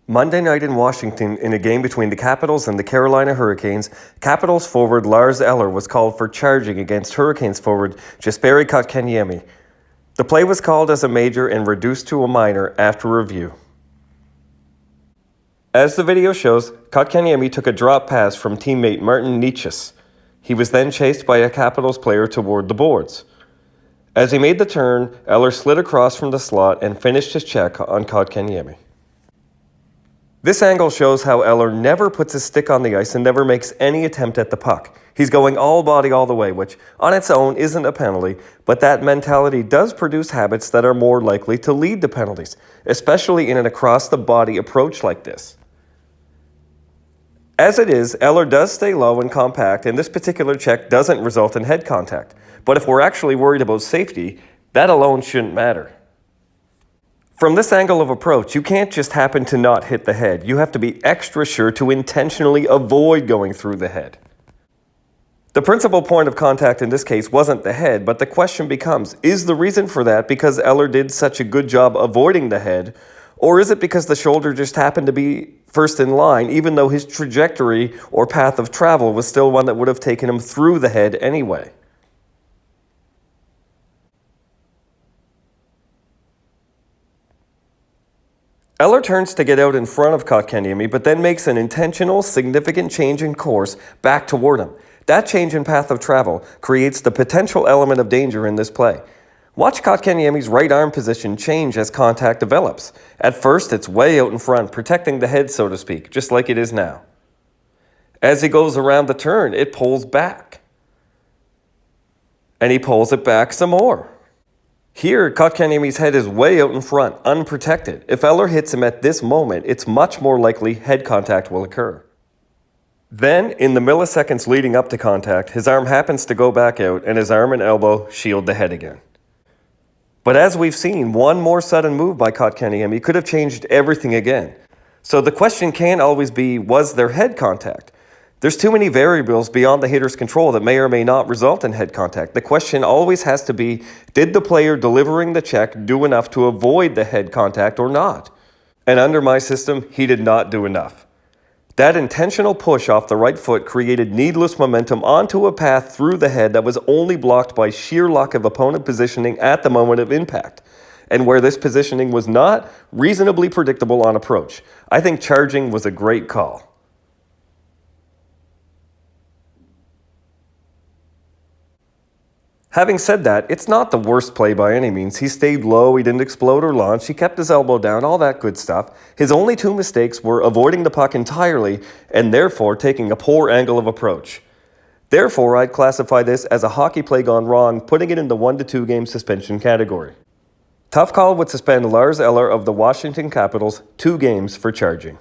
Monday night in Washington, in a game between the Capitals and the Carolina Hurricanes, Capitals forward Lars Eller was called for charging against Hurricanes forward Jesperi Kotkaniemi. The play was called as a major and reduced to a minor after review. As the video shows, Kotkaniemi took a drop pass from teammate Martin Nietzsche. He was then chased by a Capitals player toward the boards. As he made the turn, Eller slid across from the slot and finished his check on Kotkaniemi. This angle shows how Eller never puts his stick on the ice and never makes any attempt at the puck. He's going all body all the way, which on its own isn't a penalty, but that mentality does produce habits that are more likely to lead to penalties, especially in an across-the-body approach like this. As it is, Eller does stay low and compact, and this particular check doesn't result in head contact. But if we're actually worried about safety, that alone shouldn't matter. From this angle of approach, you can't just happen to not hit the head. You have to be extra sure to intentionally avoid going through the head. The principal point of contact in this case wasn't the head, but the question becomes, is the reason for that because Eller did such a good job avoiding the head, or is it because the shoulder just happened to be first in line, even though his trajectory or path of travel was still one that would have taken him through the head anyway? Eller turns to get out in front of Kotkaniemi, but then makes an intentional, significant change in course back toward him. That change in path of travel creates the potential element of danger in this play. Watch Kotkaniemi's right arm position change as contact develops. At first, it's way out in front, protecting the head, so to speak, just like it is now. As he goes around the turn, it pulls back. And he pulls it back some more. Here, Kotkaniemi's head is way out in front, unprotected. If Eller hits him at this moment, it's much more likely head contact will occur. Then, in the milliseconds leading up to contact, his arm happens to go back out and his arm and elbow shield the head again. But as we've seen, one more sudden move by Kotkaniemi could have changed everything again. So the question can't always be, was there head contact? There's too many variables beyond the hitter's control that may or may not result in head contact. The question always has to be, did the player delivering the check do enough to avoid the head contact or not? And under my system, he did not do enough. That intentional push off the right foot created needless momentum onto a path through the head that was only blocked by sheer luck of opponent positioning at the moment of impact. And where this positioning was not reasonably predictable on approach, I think charging was a great call. Having said that, it's not the worst play by any means. He stayed low, he didn't explode or launch, he kept his elbow down, all that good stuff. His only two mistakes were avoiding the puck entirely and therefore taking a poor angle of approach. Therefore, I'd classify this as a hockey play gone wrong, putting it in the 1 to 2 game suspension category. Tough Call would suspend Lars Eller of the Washington Capitals 2 games for charging.